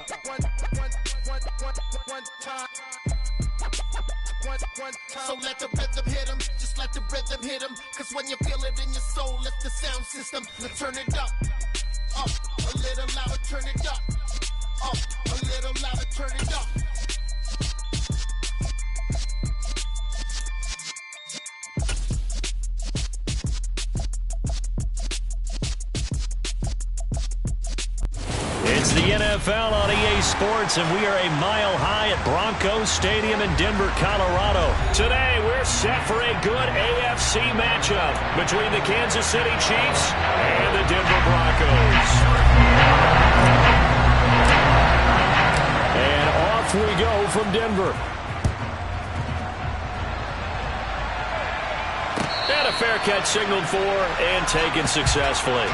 So let the rhythm hit him, just let the rhythm hit him. Cause when you feel it in your soul, lift the sound system. Let's turn it up, a little louder, turn it up, a little louder, turn it up. It's the NFL on EA Sports, and we are a mile high at Broncos Stadium in Denver, Colorado. Today, we're set for a good AFC matchup between the Kansas City Chiefs and the Denver Broncos. And off we go from Denver. And a fair catch signaled for and taken successfully.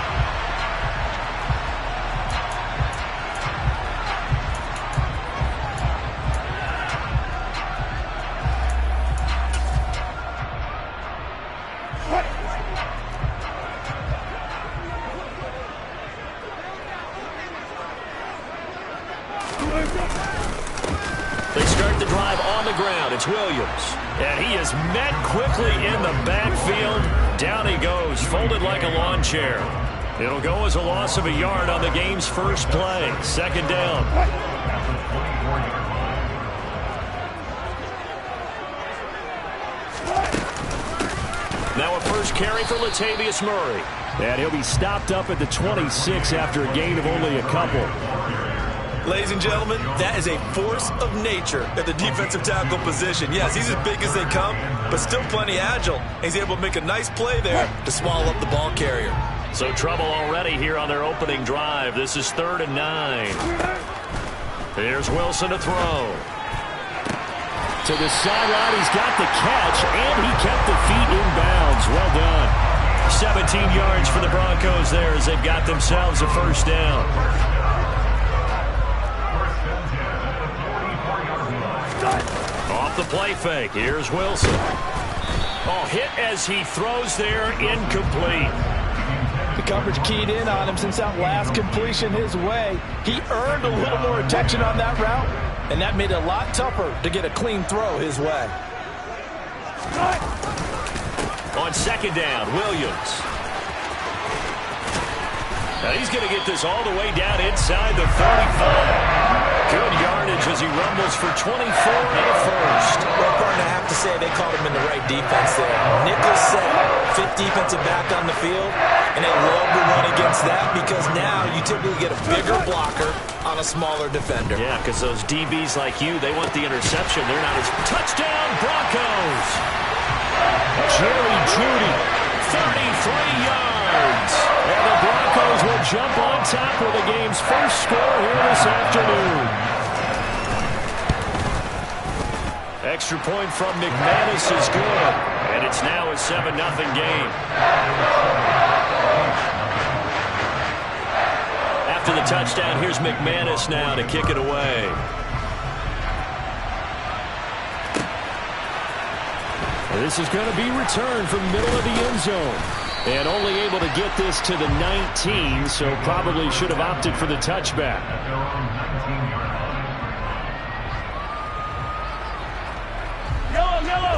They start the drive on the ground. It's Williams. And he is met quickly in the backfield. Down he goes, folded like a lawn chair. It'll go as a loss of a yard on the game's first play. Second down. Now a first carry for Latavius Murray. And he'll be stopped up at the 26 after a gain of only a couple. Ladies and gentlemen, that is a force of nature at the defensive tackle position. Yes, he's as big as they come, but still plenty agile. He's able to make a nice play there to swallow up the ball carrier. So trouble already here on their opening drive. This is 3rd and 9. Here's Wilson to throw. To the sideline, he's got the catch, and he kept the feet in bounds. Well done. 17 yards for the Broncos there as they've got themselves a first down. Off the play fake. Here's Wilson. Oh, hit as he throws there, incomplete. The coverage keyed in on him since that last completion his way. He earned a little more attention on that route, and that made it a lot tougher to get a clean throw his way. On second down, Williams. Now he's going to get this all the way down inside the 35. Good yardage as he rumbles for 24 and a first. Well, partner, I have to say they called him in the right defense there. Nickel set, fifth defensive back on the field, and they love to run against that because now you typically get a bigger blocker on a smaller defender. Yeah, because those DBs like you, they want the interception. They're not as... Touchdown, Broncos! Jerry Jeudy, 33 yards. And the Broncos will jump on top with the game's first score here this afternoon. Extra point from McManus is good. And it's now a 7-0 game. After the touchdown, here's McManus now to kick it away. This is going to be returned from the middle of the end zone. And only able to get this to the 19, so probably should have opted for the touchback.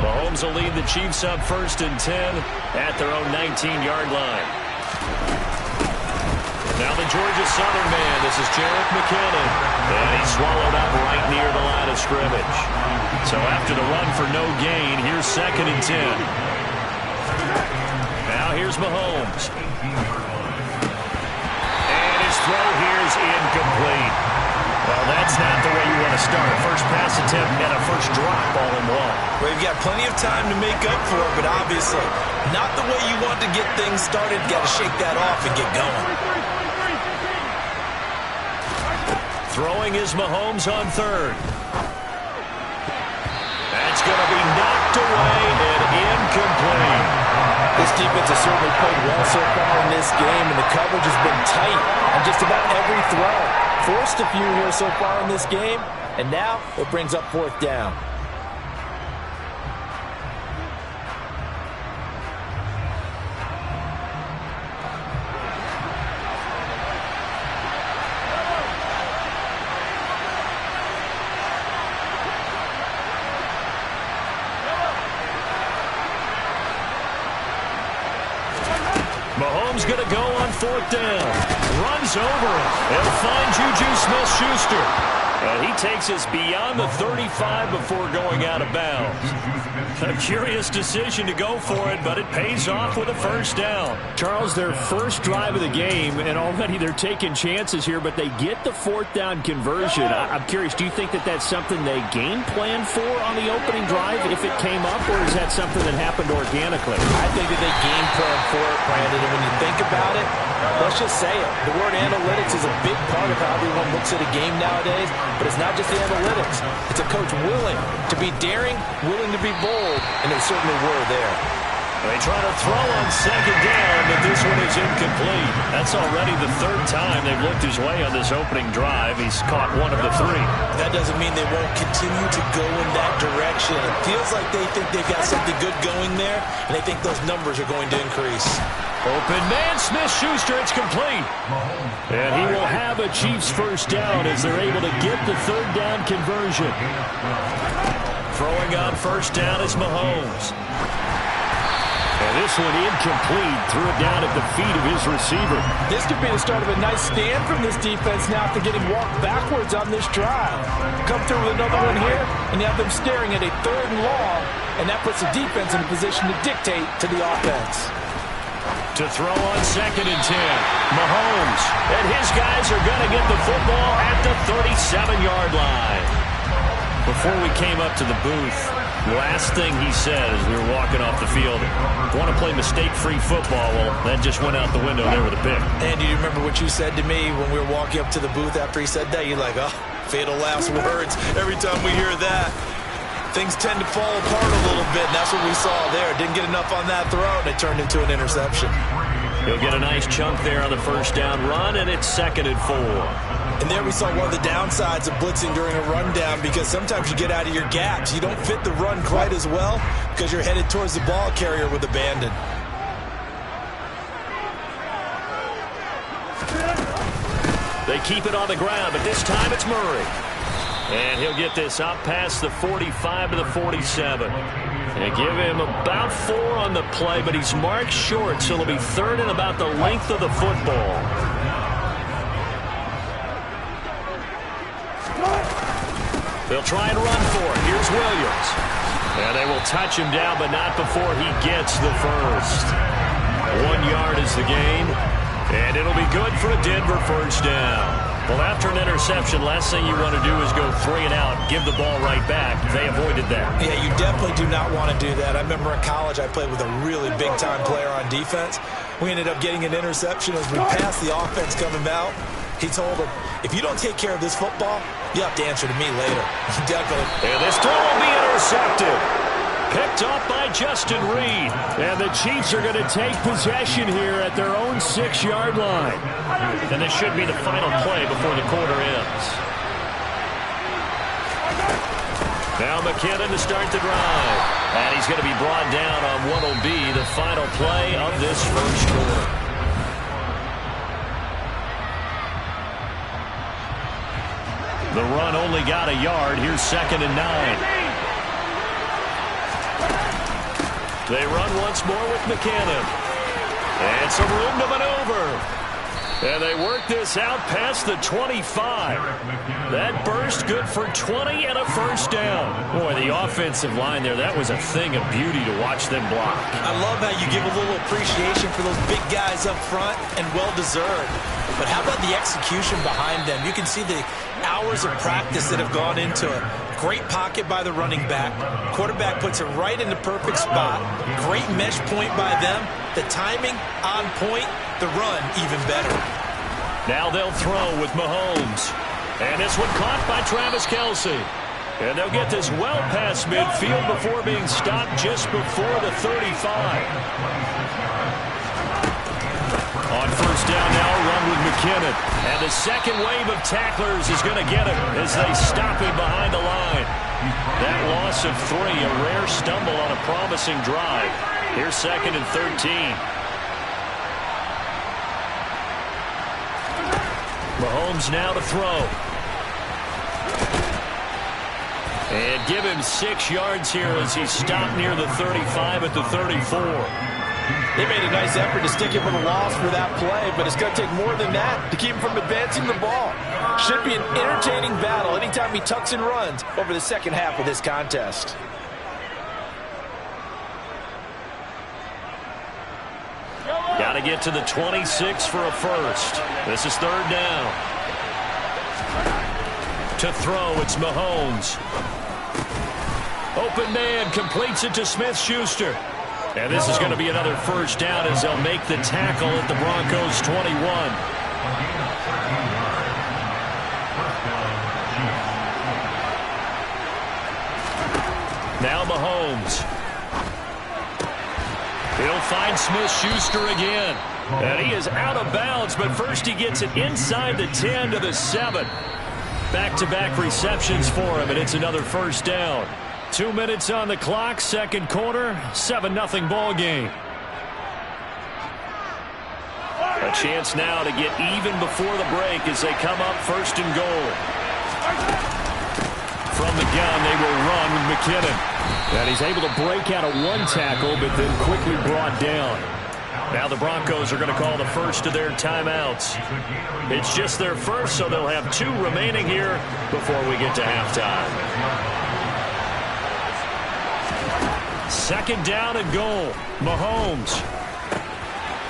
Mahomes will lead the Chiefs up 1st and 10 at their own 19-yard line. Now the Georgia Southern man, this is Jerick McKinnon. And he's swallowed up right near the line of scrimmage. So after the run for no gain, here's 2nd and 10. Now here's Mahomes. And his throw here is incomplete. Well, that's not the way you want to start. First pass attempt and a first drop all in one. Well, you've got plenty of time to make up for it, but obviously not the way you want to get things started. Got to shake that off and get going. Throwing is Mahomes on 3rd. That's going to be knocked away and incomplete. This defense has certainly played well so far in this game, and the coverage has been tight on just about every throw. Forced a few here so far in this game, and now it brings up 4th down. Mahomes going to go on 4th down. Runs over it. He'll find Juju Smith-Schuster. And he takes us beyond the 35 before going out of bounds. A curious decision to go for it, but it pays off with a 1st down. Charles, their first drive of the game, and already they're taking chances here, but they get the 4th down conversion. I'm curious, do you think that that's something they game planned for on the opening drive if it came up, or is that something that happened organically? I think that they game plan for it, Brandon, and when you think about it, let's just say it. The word analytics is a big part of how everyone looks at a game nowadays, but it's not just the analytics. It's a coach willing to be daring, willing to be bold, and they certainly were there. They try to throw on 2nd down, but this one is incomplete. That's already the 3rd time they've looked his way on this opening drive. He's caught 1 of the 3. That doesn't mean they won't continue to go in that direction. It feels like they think they've got something good going there, and they think those numbers are going to increase. Open man, Smith-Schuster, it's complete. And he will have a Chiefs 1st down as they're able to get the 3rd down conversion. Throwing on 1st down is Mahomes. And this one incomplete. Threw it down at the feet of his receiver. This could be the start of a nice stand from this defense now after getting walked backwards on this drive. Come through with another one here, and you have them staring at a 3rd and long, and that puts the defense in a position to dictate to the offense. To throw on 2nd and 10. Mahomes. And his guys are going to get the football at the 37-yard line. Before we came up to the booth, last thing he said as we were walking off the field, want to play mistake-free football. Well, that just went out the window there with a pick. And do you remember what you said to me when we were walking up to the booth after he said that? You're like, oh, fatal last words. Every time we hear that, things tend to fall apart a little bit, and that's what we saw there. Didn't get enough on that throw, and it turned into an interception. He'll get a nice chunk there on the 1st down run, and it's 2nd and 4. And there we saw one of the downsides of blitzing during a rundown, because sometimes you get out of your gaps. You don't fit the run quite as well because you're headed towards the ball carrier with abandon. They keep it on the ground, but this time it's Murray. And he'll get this out past the 45 to the 47. They give him about 4 on the play, but he's marked short, so it'll be 3rd and about the length of the football. They'll try and run for it. Here's Williams. And they will touch him down, but not before he gets the 1st. 1 yard is the gain, and it'll be good for a Denver 1st down. Well, after an interception, last thing you want to do is go 3 and out, give the ball right back. They avoided that. Yeah, you definitely do not want to do that. I remember in college I played with a really big-time player on defense. We ended up getting an interception as we passed the offense coming out. He told him, if you don't take care of this football, you have to answer to me later. Definitely. And this throw will be intercepted. Picked up by Justin Reed. And the Chiefs are going to take possession here at their own 6-yard line. And this should be the final play before the quarter ends. Now McKinnon to start the drive. And he's going to be brought down on what will be the final play of this 1st quarter. The run only got a yard. Here's 2nd and 9. They run once more with McKinnon. And some room to maneuver. And they work this out past the 25. That burst good for 20 and a 1st down. Boy, the offensive line there, that was a thing of beauty to watch them block. I love how you give a little appreciation for those big guys up front, and well-deserved. But how about the execution behind them? You can see the hours of practice that have gone into it. Great pocket by the running back. Quarterback puts it right in the perfect spot. Great mesh point by them. The timing on point. The run even better. Now they'll throw with Mahomes. And this one caught by Travis Kelce. And they'll get this well past midfield before being stopped just before the 35. On 1st down now, a run with McKinnon. And the second wave of tacklers is going to get him as they stop him behind the line. That loss of 3, a rare stumble on a promising drive. Here's 2nd and 13. Mahomes now to throw. And give him 6 yards here as he's stopped near the 35 at the 34. They made a nice effort to stick him with a loss for that play, but it's going to take more than that to keep him from advancing the ball. Should be an entertaining battle anytime he tucks and runs over the second half of this contest. Got to get to the 26 for a first. This is third down. To throw, it's Mahomes. Open man, completes it to Smith-Schuster. And this is going to be another first down as they'll make the tackle at the Broncos' 21. Now Mahomes. He'll find Smith-Schuster again. And he is out of bounds, but first he gets it inside the 10 to the 7. Back-to-back receptions for him, and it's another first down. 2 minutes on the clock, second quarter, 7-0 ball game. A chance now to get even before the break as they come up first and goal. From the gun, they will run with McKinnon. And he's able to break out of one tackle, but then quickly brought down. Now the Broncos are going to call the first of their timeouts. It's just their first, so they'll have 2 remaining here before we get to halftime. Second down and goal. Mahomes.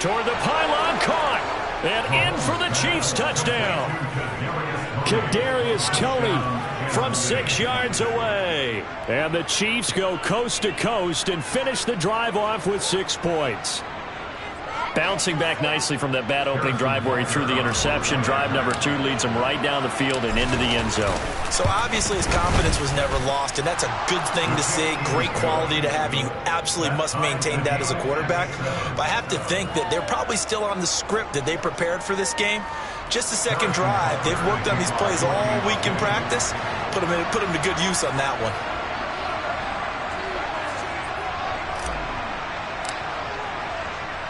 Toward the pylon, caught. And in for the Chiefs touchdown. Kadarius Toney from 6 yards away. And the Chiefs go coast to coast and finish the drive off with 6 points. Bouncing back nicely from that bad opening drive where he threw the interception. Drive number 2 leads him right down the field and into the end zone. So obviously his confidence was never lost, and that's a good thing to see. Great quality to have. You absolutely must maintain that as a quarterback. But I have to think that they're probably still on the script that they prepared for this game. Just the second drive. They've worked on these plays all week in practice. Put them to good use on that one.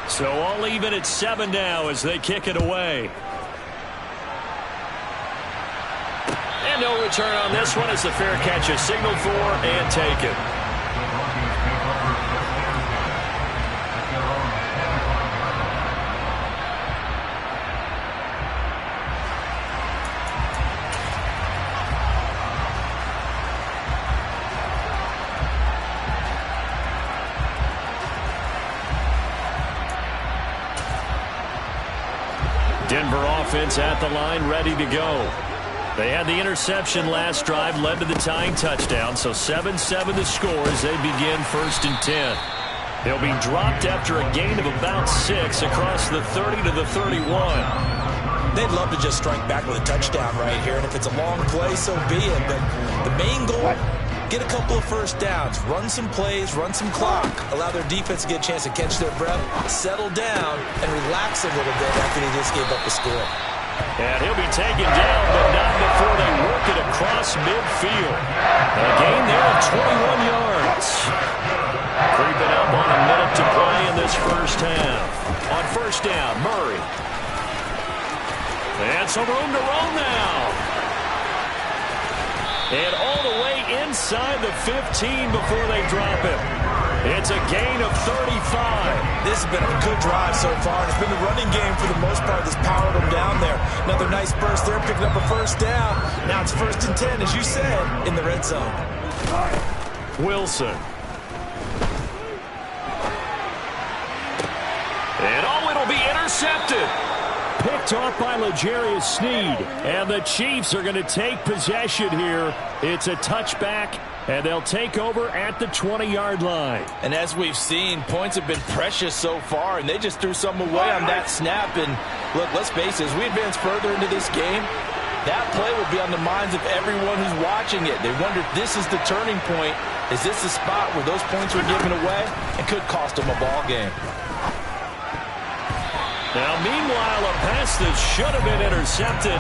So all even at 7 now as they kick it away. And no return on this one as the fair catch is signaled for and taken. Denver offense at the line, ready to go. They had the interception last drive, led to the tying touchdown, so 7-7 the score as they begin first and 10. They'll be dropped after a gain of about 6 across the 30 to the 31. They'd love to just strike back with a touchdown right here, and if it's a long play, so be it. But the main goal, get a couple of first downs, run some plays, run some clock, allow their defense to get a chance to catch their breath, settle down, and relax a little bit after they just gave up a score. And he'll be taken down, but not before they work it across midfield. A gain there of 21 yards. Creeping up on a minute to play in this first half. On first down, Murray. And some room to roll now. And all the way inside the 15 before they drop him. It's a gain of 35. This has been a good drive so far. It's been the running game for the most part that's powered them down there. Another nice burst there, picking up a first down. Now it's first and 10, as you said, in the red zone. Wilson. And it'll be intercepted. Picked off by L'Jarius Sneed. And the Chiefs are going to take possession here. It's a touchback, and they'll take over at the 20-yard line. And as we've seen, points have been precious so far, and they just threw some away on that snap. And look, let's face it, as we advance further into this game, that play will be on the minds of everyone who's watching it. They wonder if this is the turning point. Is this the spot where those points were given away and could cost them a ball game? Now, meanwhile, a pass that should have been intercepted,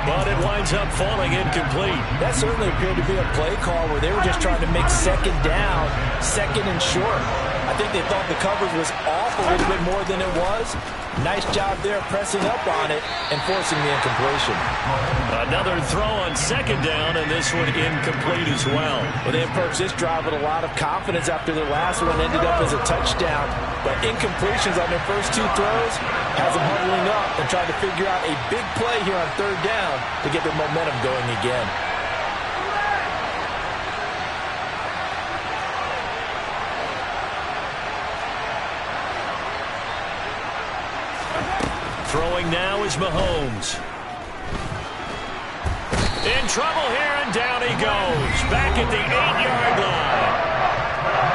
but it winds up falling incomplete. That certainly appeared to be a play call where they were just trying to make second down, second and short. I think they thought the coverage was off a little bit more than it was. Nice job there pressing up on it and forcing the incompletion. Another throw on second down, and this one incomplete as well. Well, they approached this drive with a lot of confidence after their last one ended up as a touchdown. But incompletions on their first two throws has them huddling up and trying to figure out a big play here on third down to get their momentum going again. Throwing now is Mahomes. In trouble here, and down he goes. Back at the 8-yard line.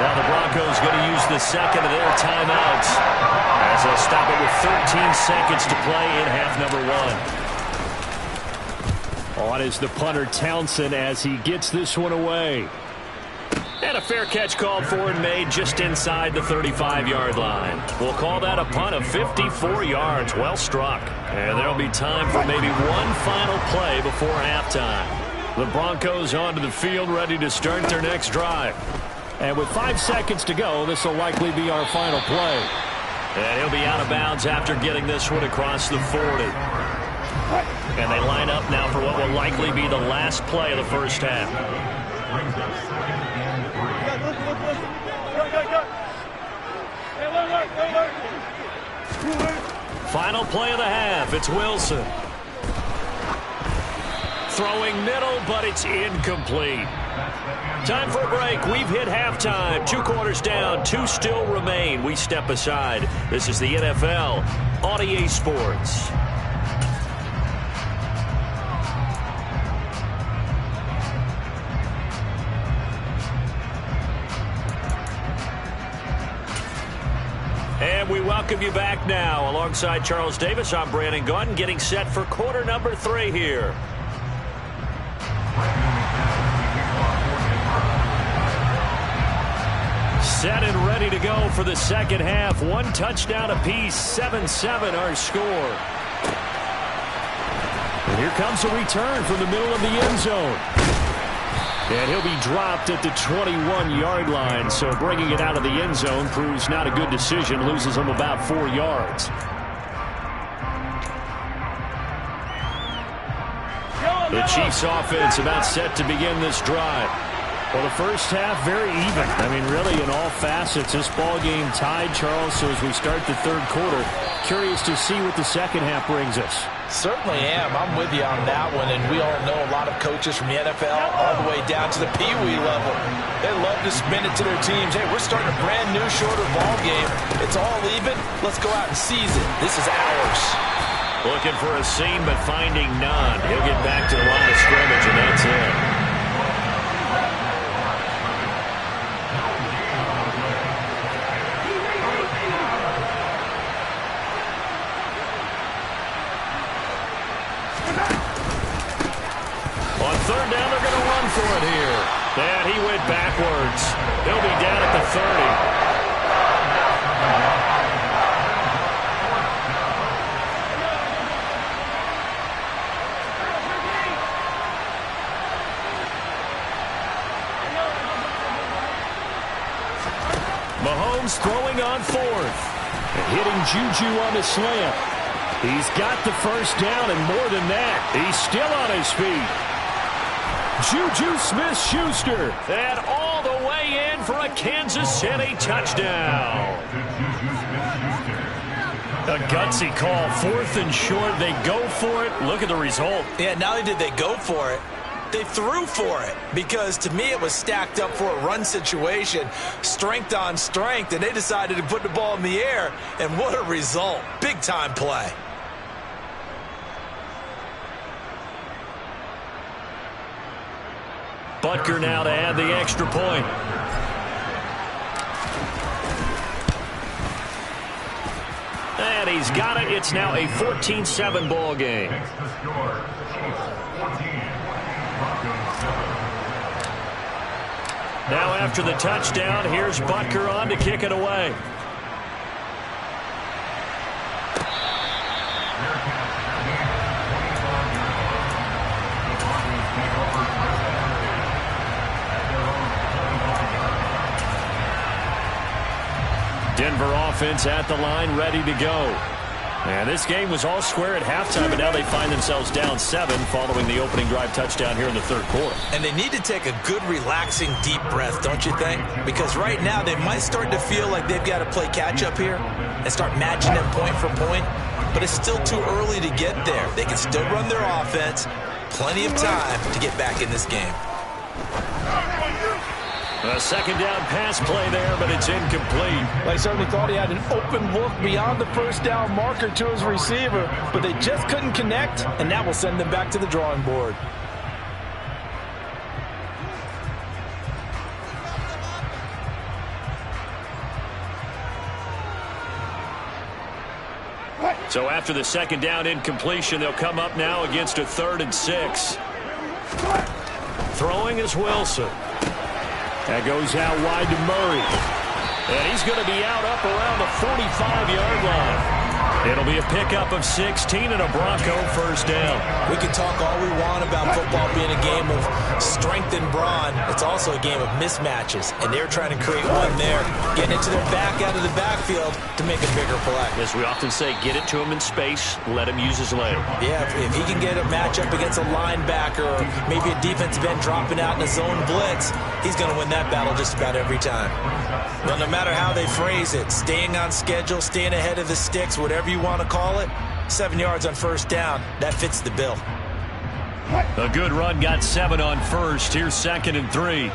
Now the Broncos going to use the second of their timeouts as they'll stop it with 13 seconds to play in half number one. On is the punter Townsend as he gets this one away. And a fair catch called for and made just inside the 35-yard line. We'll call that a punt of 54 yards. Well struck. And there'll be time for maybe one final play before halftime. The Broncos onto the field ready to start their next drive. And with 5 seconds to go, this will likely be our final play. And he'll be out of bounds after getting this one across the 40. And they line up now for what will likely be the last play of the first half. Final play of the half. It's Wilson. Throwing middle, but it's incomplete. Time for a break. We've hit halftime. 2 quarters down. 2 still remain. We step aside. This is the NFL on EA Sports. And we welcome you back now. Alongside Charles Davis, I'm Brandon Gaudin, getting set for quarter number 3 here. Set and ready to go for the second half. 1 touchdown apiece, 7-7 our score. And here comes a return from the middle of the end zone. And he'll be dropped at the 21-yard line, so bringing it out of the end zone proves not a good decision, loses him about 4 yards. The Chiefs offense about set to begin this drive. Well, the first half very even. I mean, really in all facets, this ball game tied, Charles, so as we start the third quarter, curious to see what the second half brings us. Certainly am. I'm with you on that one, and we all know a lot of coaches from the NFL all the way down to the Pee Wee level. They love to spin it to their teams. Hey, we're starting a brand new, shorter ball game. It's all even. Let's go out and seize it. This is ours. Looking for a seam, but finding none. He'll get back to the line of scrimmage, and that's it. On third down, they're going to run for it here. And he went backwards. He'll be down at the 30. Mahomes throwing on 4th. And hitting Juju on the slant. He's got the first down, and more than that, he's still on his feet. Juju Smith-Schuster. And all the way in for a Kansas City touchdown. A gutsy call. 4th and short. They go for it. Look at the result. Yeah, not only did they go for it, they threw for it, because to me it was stacked up for a run situation, strength on strength, and they decided to put the ball in the air, and what a result. Big-time play. Butker now to add the extra point. And he's got it. It's now a 14-7 ball game. Now after the touchdown, here's Butker on to kick it away. Denver offense at the line, ready to go. And this game was all square at halftime, but now they find themselves down 7 following the opening drive touchdown here in the third quarter. And they need to take a good, relaxing, deep breath, don't you think? Because right now they might start to feel like they've got to play catch-up here and start matching them point for point. But it's still too early to get there. They can still run their offense. Plenty of time to get back in this game. A second down pass play there, but it's incomplete. They certainly thought he had an open look beyond the first down marker to his receiver, but they just couldn't connect, and that will send them back to the drawing board. So after the second down incompletion, they'll come up now against a 3rd and 6. Throwing is Wilson. That goes out wide to Murray. And he's going to be out up around the 45-yard line. It'll be a pickup of 16 and a Bronco first down. We can talk all we want about football being a game of strength and brawn. It's also a game of mismatches, and they're trying to create one there, getting it to their back out of the backfield to make a bigger play. As we often say, get it to him in space, let him use his leg. Yeah, if he can get a matchup against a linebacker or maybe a defensive end dropping out in a zone blitz, he's going to win that battle just about every time. Well, no matter how they phrase it, staying on schedule, staying ahead of the sticks, whatever you want to call it, 7 yards on first down, that fits the bill. A good run got 7 on first. Here's 2nd and 3.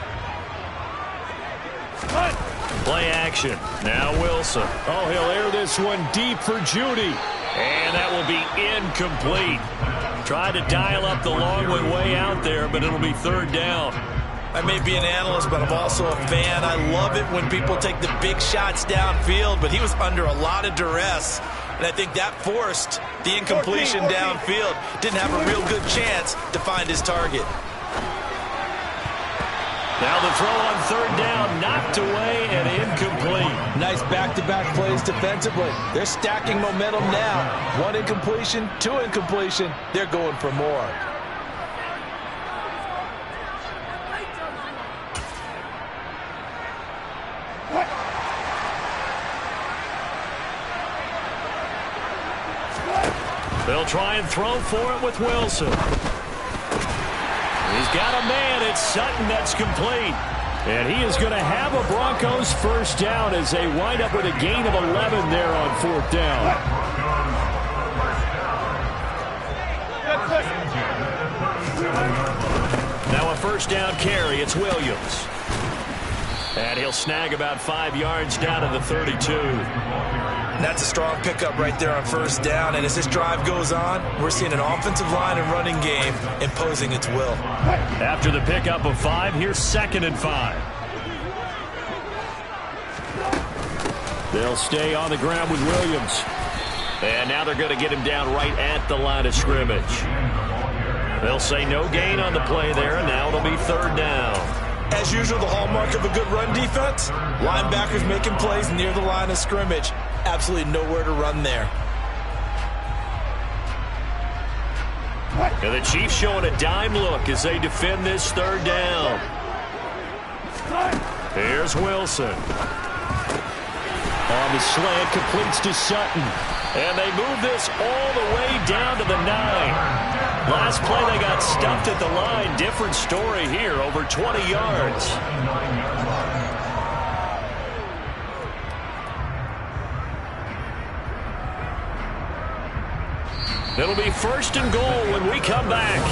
Play action. Now Wilson. Oh, he'll air this one deep for Judy. And that will be incomplete. Tried to dial up the long one way out there, but it'll be 3rd down. I may be an analyst, but I'm also a fan. I love it when people take the big shots downfield, but he was under a lot of duress. And I think that forced the incompletion downfield. Didn't have a real good chance to find his target. Now the throw on 3rd down, knocked away and incomplete. Nice back-to-back plays defensively. They're stacking momentum now. 1 incompletion, 2 incompletion. They're going for more. They'll try and throw for it with Wilson. He's got a man. It's Sutton that's complete. And he is going to have a Broncos first down as they wind up with a gain of 11 there on 4th down. Now a first down carry. It's Williams. And he'll snag about 5 yards down to the 32. That's a strong pickup right there on first down. And as this drive goes on, we're seeing an offensive line and running game imposing its will. After the pickup of 5, here's 2nd and 5. They'll stay on the ground with Williams. And now they're going to get him down right at the line of scrimmage. They'll say no gain on the play there, and now it'll be 3rd down. As usual, the hallmark of a good run defense, linebackers making plays near the line of scrimmage. Absolutely nowhere to run there. And the Chiefs showing a dime look as they defend this 3rd down. Here's Wilson. On the slant, completes to Sutton. And they move this all the way down to the 9. Last play they got stuffed at the line. Different story here, over 20 yards. It'll be 1st and goal when we come back.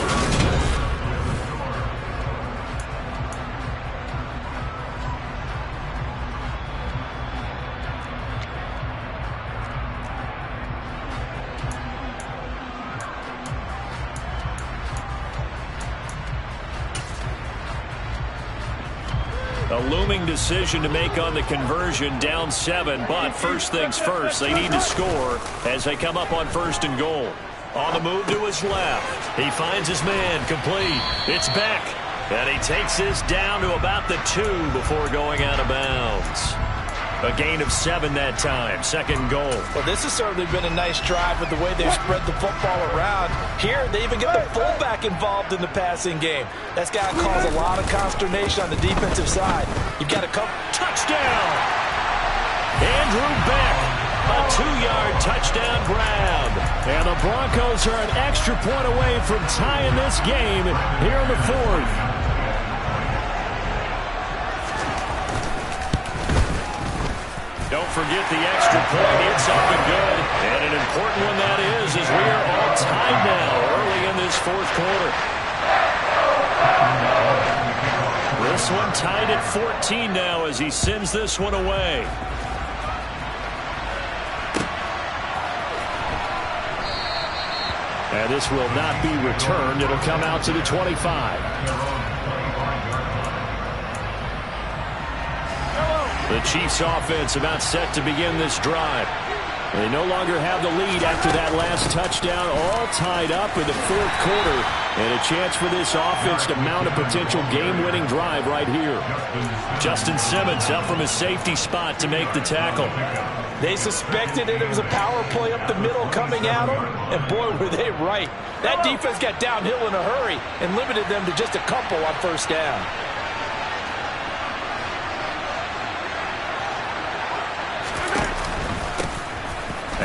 A looming decision to make on the conversion, down 7, but first things first, they need to score as they come up on 1st and goal. On the move to his left. He finds his man, complete. It's Beck. And he takes this down to about the 2 before going out of bounds. A gain of 7 that time. 2nd goal. Well, this has certainly been a nice drive with the way they've spread the football around. Here, they even get the fullback involved in the passing game. That's got to cause a lot of consternation on the defensive side. You've got to come. Touchdown! Andrew Beck, a 2-yard touchdown grab. And the Broncos are an extra point away from tying this game here in the fourth. Don't forget the extra point. It's up and good. And an important one that is, as we are all tied now early in this fourth quarter. This one tied at 14 now as he sends this one away. And this will not be returned. It'll come out to the 25. The Chiefs offense about set to begin this drive. They no longer have the lead after that last touchdown, all tied up in the fourth quarter, and a chance for this offense to mount a potential game-winning drive right here. Justin Simmons up from his safety spot to make the tackle. They suspected it was a power play up the middle coming at them, and boy, were they right. That defense got downhill in a hurry and limited them to just a couple on first down.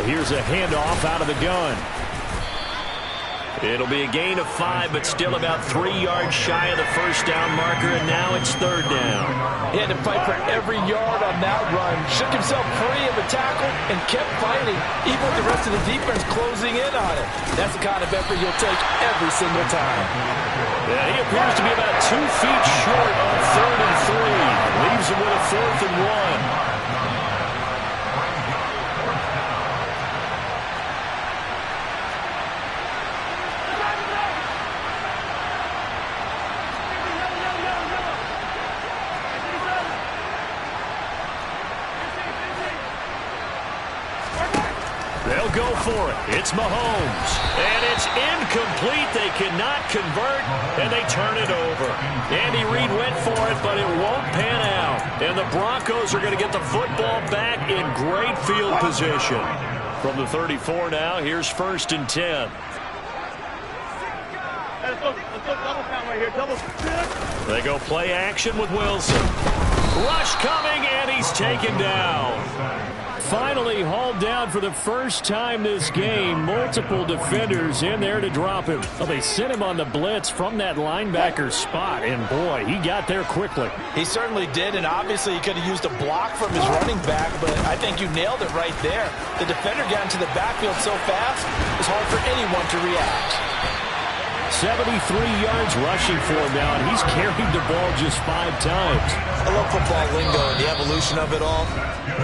Here's a handoff out of the gun. It'll be a gain of 5, but still about 3 yards shy of the first down marker, and now it's third down. He had to fight for every yard on that run. Shook himself free of the tackle and kept fighting, even with the rest of the defense closing in on it. That's the kind of effort you'll take every single time. Yeah, he appears to be about 2 feet short on 3rd and 3. Leaves him with a 4th and 1. They'll go for it. It's Mahomes. And it's incomplete. They cannot convert, and they turn it over. Andy Reid went for it, but it won't pan out. And the Broncos are going to get the football back in great field position. From the 34 now, here's 1st and 10. Let's go double count right here. Double. They go play action with Wilson. Rush coming, and he's taken down. Finally hauled down for the first time this game. Multiple defenders in there to drop him. Well, they sent him on the blitz from that linebacker spot, and boy, he got there quickly. He certainly did, and obviously he could have used a block from his running back, but I think you nailed it right there. The defender got into the backfield so fast, it was hard for anyone to react. 73 yards rushing for him now, and he's carried the ball just 5 times. I love football lingo and the evolution of it all.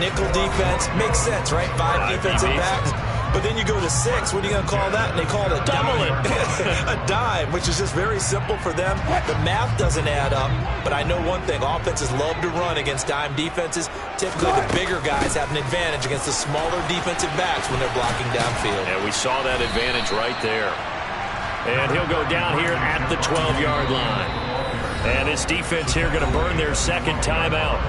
Nickel defense makes sense, right? 5 defensive backs. But then you go to 6. What are you going to call that? And they call it a Double it. a dime, which is just very simple for them. The math doesn't add up. But I know one thing. Offenses love to run against dime defenses. Typically, the bigger guys have an advantage against the smaller defensive backs when they're blocking downfield. And we saw that advantage right there. And he'll go down here at the 12-yard line. And this defense here going to burn their second timeout.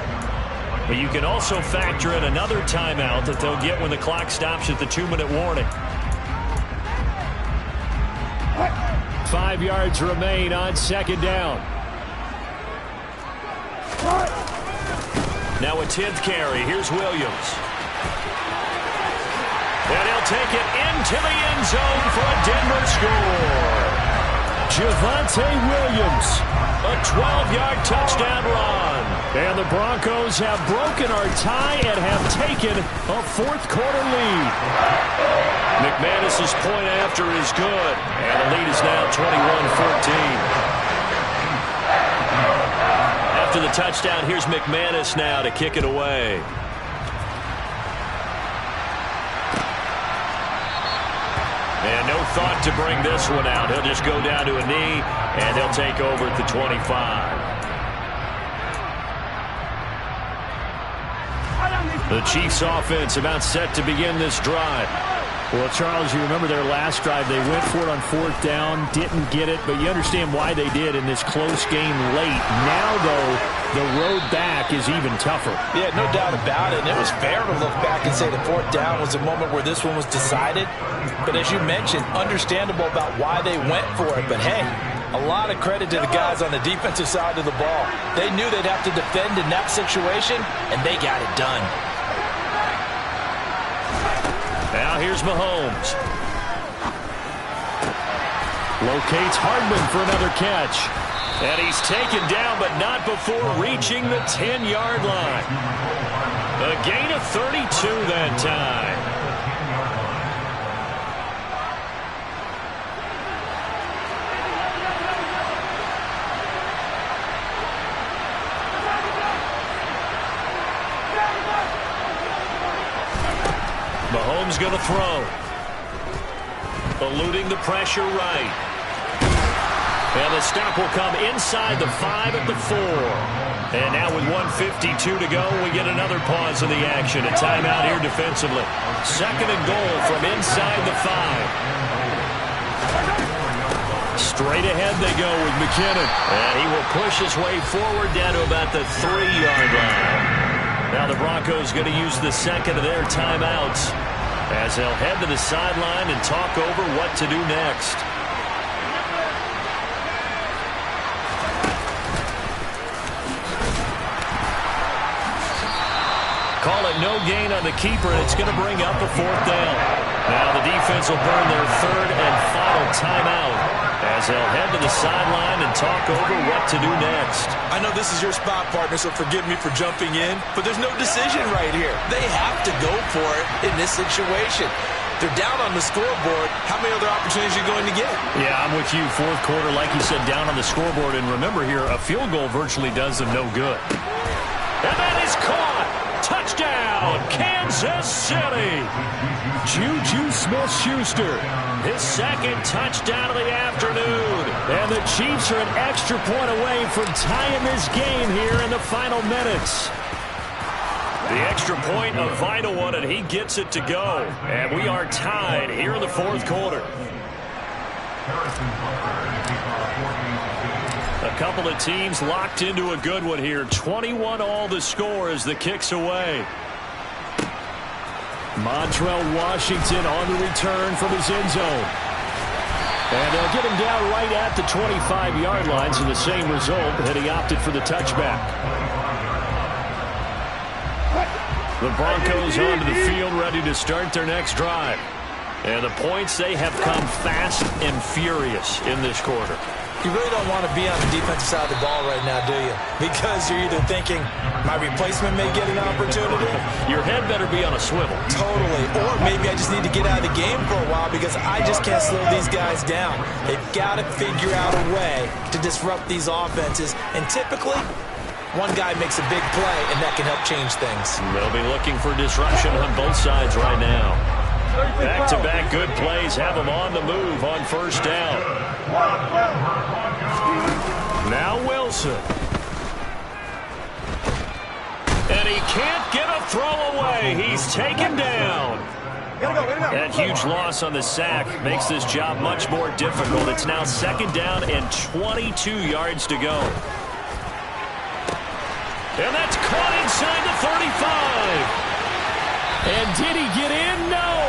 But you can also factor in another timeout that they'll get when the clock stops at the 2-minute warning. 5 yards remain on second down. Now a 10th carry. Here's Williams. And he'll take it into the end zone for a Denver score. Javonte Williams. A 12-yard touchdown run. And the Broncos have broken our tie and have taken a fourth-quarter lead. McManus's point after is good. And the lead is now 21-14. After the touchdown, here's McManus now to kick it away. And no thought to bring this one out. He'll just go down to a knee, and they'll take over at the 25. The Chiefs offense about set to begin this drive. Well, Charles, you remember their last drive. They went for it on 4th down, didn't get it, but you understand why they did in this close game late. Now, though, the road back is even tougher. Yeah, no doubt about it. And it was fair to look back and say the 4th down was a moment where this one was decided. But as you mentioned, understandable about why they went for it. But, hey, a lot of credit to the guys on the defensive side of the ball. They knew they'd have to defend in that situation, and they got it done. Now here's Mahomes. Locates Hardman for another catch. And he's taken down, but not before reaching the 10-yard line. A gain of 32 that time. Mahomes going to throw. Eluding the pressure right. And the stop will come inside the 5 at the 4. And now with 1:52 to go, we get another pause in the action. A timeout here defensively. 2nd and goal from inside the 5. Straight ahead they go with McKinnon. And he will push his way forward down to about the 3-yard line. Now the Broncos going to use the second of their timeouts as they'll head to the sideline and talk over what to do next. Call it no gain on the keeper, and it's going to bring up a 4th down. Now the defense will burn their 3rd and final timeout as they'll head to the sideline and talk over what to do next. I know this is your spot, partner, so forgive me for jumping in, but there's no decision right here. They have to go for it in this situation. They're down on the scoreboard. How many other opportunities are you going to get? Yeah, I'm with you. 4th quarter, like you said, down on the scoreboard. And remember here, a field goal virtually does them no good. And that is caught. Touchdown, Kansas City. Juju Smith-Schuster, his 2nd touchdown of the afternoon. And the Chiefs are an extra point away from tying this game here in the final minutes. The extra point, a vital one, and he gets it to go. And we are tied here in the 4th quarter. A couple of teams locked into a good one here. 21 all the score as the kick's away. Montrell Washington on the return from his end zone. And they'll get him down right at the 25-yard line, so the same result, and he opted for the touchback. The Broncos onto the field, ready to start their next drive. And the points, they have come fast and furious in this quarter. You really don't want to be on the defensive side of the ball right now, do you? Because you're either thinking, my replacement may get an opportunity. Your head better be on a swivel. Totally. Or maybe I just need to get out of the game for a while because I just can't slow these guys down. They've got to figure out a way to disrupt these offenses. And typically, one guy makes a big play, and that can help change things. They'll be looking for disruption on both sides right now. Back-to-back good plays have them on the move on 1st down. Now Wilson. And he can't get a throw away. He's taken down. That huge loss on the sack makes this job much more difficult. It's now 2nd down and 22 yards to go. And that's caught inside the 35. And did he get in? No.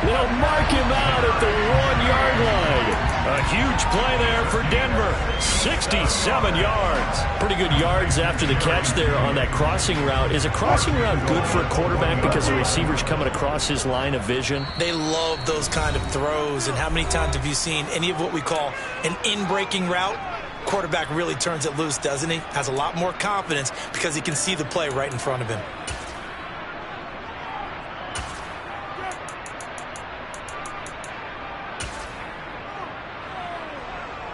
They'll mark him out at the 1-yard line. A huge play there for Denver. 67 yards. Pretty good yards after the catch there on that crossing route. Is a crossing route good for a quarterback because the receiver's coming across his line of vision? They love those kind of throws. And how many times have you seen any of what we call an in-breaking route? Quarterback really turns it loose, doesn't he? Has a lot more confidence because he can see the play right in front of him.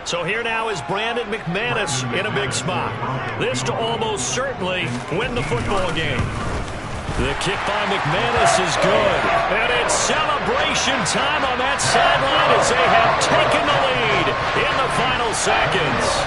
So here now is Brandon McManus in a big spot. This to almost certainly win the football game. The kick by McManus is good. And it's celebration time on that sideline as they have taken the lead in the final seconds.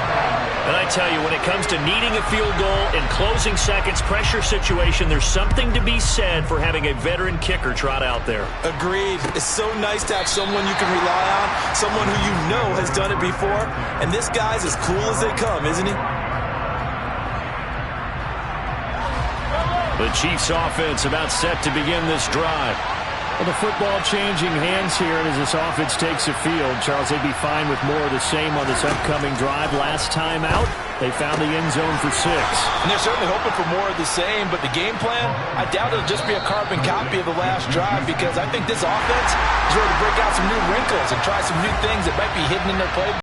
And I tell you, when it comes to needing a field goal in closing seconds, pressure situation, there's something to be said for having a veteran kicker trot out there. Agreed. It's so nice to have someone you can rely on, someone who you know has done it before. And this guy's as cool as they come, isn't he? The Chiefs offense about set to begin this drive. Well, the football changing hands here, and as this offense takes the field, Charles, they'd be fine with more of the same on this upcoming drive. Last time out, They found the end zone for 6. And they're certainly hoping for more of the same, but the game plan, I doubt it'll just be a carbon copy of the last drive, because I think this offense is ready to break out some new wrinkles and try some new things that might be hidden in their playbook.